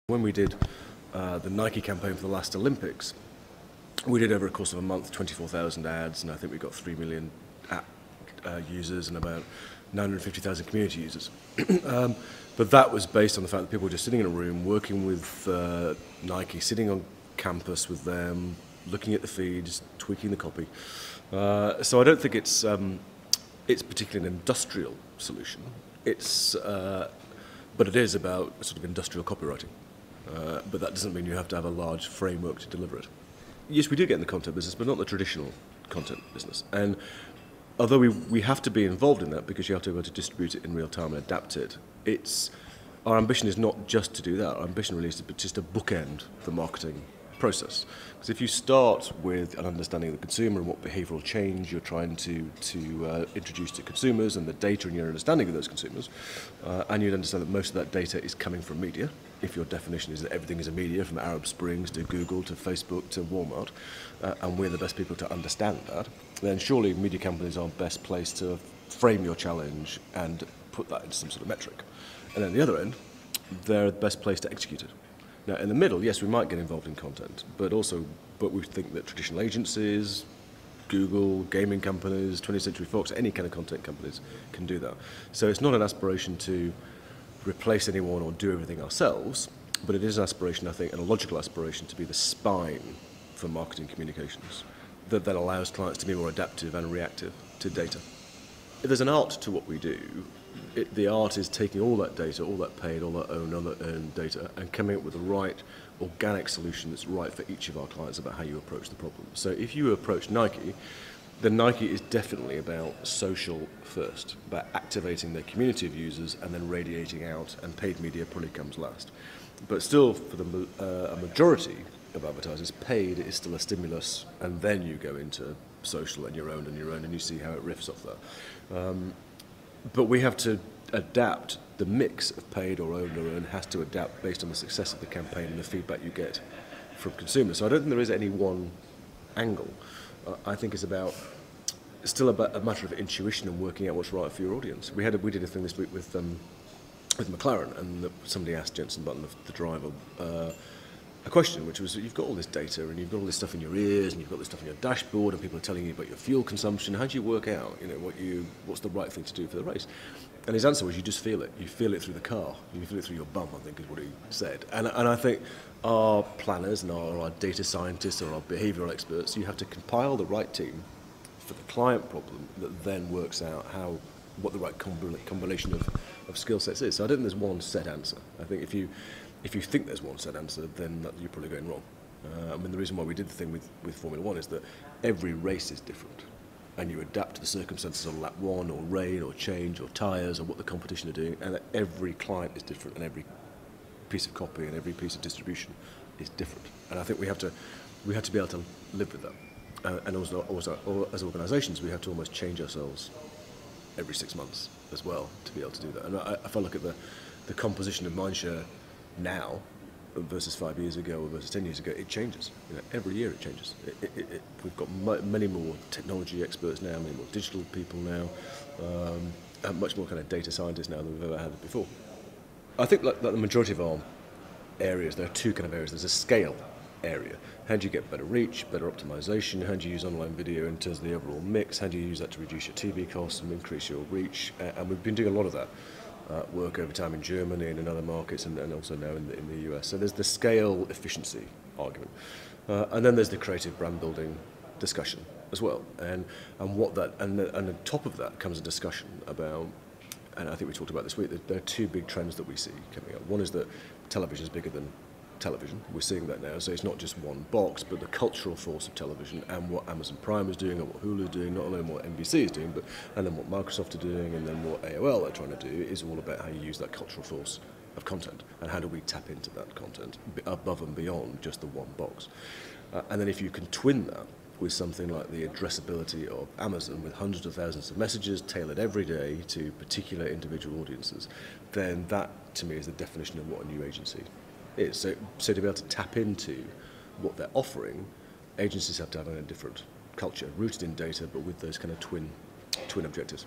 When we did the Nike campaign for the last Olympics, we did over a course of a month 24,000 ads, and I think we got 3 million app users and about 950,000 community users. But that was based on the fact that people were just sitting in a room working with Nike, sitting on campus with them, looking at the feeds, tweaking the copy. So I don't think it's particularly an industrial solution. But it is about sort of industrial copywriting. But that doesn't mean you have to have a large framework to deliver it. Yes, we do get in the content business, but not the traditional content business. And although we have to be involved in that because you have to be able to distribute it in real time and adapt it, our ambition is not just to do that. Our ambition really is to just to bookend the marketing process. Because if you start with an understanding of the consumer and what behavioural change you're trying to introduce to consumers and the data and your understanding of those consumers, and you'd understand that most of that data is coming from media, if your definition is that everything is a media, from Arab Springs to Google to Facebook to Walmart, and we're the best people to understand that, then surely media companies are best placed to frame your challenge and put that into some sort of metric. And then at the other end, they're the best place to execute it. Now, in the middle, yes, we might get involved in content, but we think that traditional agencies, Google, gaming companies, 20th Century Fox, any kind of content companies can do that. So it's not an aspiration to replace anyone or do everything ourselves, but it is an aspiration, I think, and a logical aspiration to be the spine for marketing communications that then allows clients to be more adaptive and reactive to data. If there's an art to what we do, the art is taking all that data, all that paid, all that owned data, and coming up with the right organic solution that's right for each of our clients about how you approach the problem. So if you approach Nike, then Nike is definitely about social first, about activating their community of users and then radiating out, and paid media probably comes last. But still, for a majority of advertisers, paid is still a stimulus, and then you go into social and your own, and you see how it riffs off that. But we have to adapt. The mix of paid or owned has to adapt based on the success of the campaign and the feedback you get from consumers. So I don't think there is any one angle. I think it's still about a matter of intuition and working out what's right for your audience. We did a thing this week with McLaren, and somebody asked Jensen Button, the driver, a question, which was, you've got all this data and you've got all this stuff in your ears and you've got this stuff in your dashboard and people are telling you about your fuel consumption. How do you work out, what's the right thing to do for the race? And his answer was, you just feel it. You feel it through the car. You feel it through your bum, I think is what he said. And I think our planners and our data scientists or our behavioural experts, you have to compile the right team for the client problem that then works out what the right combination of skill sets is. So I don't think there's one set answer. I think if you think there's one set answer, then you're probably going wrong. The reason why we did the thing with Formula One is that every race is different, and you adapt to the circumstances on lap one, or rain, or change, or tyres, or what the competition are doing, and every client is different, and every piece of copy and every piece of distribution is different. And I think we have to be able to live with that. And also, as organisations, we have to almost change ourselves every 6 months as well to be able to do that. And if I look at the composition of Mindshare now versus 5 years ago or versus 10 years ago, it changes. Every year it changes. We've got many more technology experts now, many more digital people now, and much more kind of data scientists now than we've ever had before. I think like the majority of our areas, there are two kind of areas. There's a scale area. How do you get better reach, better optimization? How do you use online video in terms of the overall mix? How do you use that to reduce your TV costs and increase your reach? And we've been doing a lot of that work over time in Germany and in other markets, and also now in the US. So there's the scale efficiency argument, and then there's the creative brand building discussion as well. And on top of that comes a discussion about, and I think we talked about this week, that there are two big trends that we see coming up. One is that television is bigger than television. We're seeing that now. So it's not just one box, but the cultural force of television, and what Amazon Prime is doing and what Hulu is doing, not only what NBC is doing, and then what Microsoft are doing, and then what AOL are trying to do, is all about how you use that cultural force of content, and how do we tap into that content above and beyond just the one box. And then if you can twin that with something like the addressability of Amazon, with hundreds of thousands of messages tailored every day to particular individual audiences, then that, to me, is the definition of what a new agency is. So to be able to tap into what they're offering, agencies have to have a different culture, rooted in data, but with those kind of twin objectives.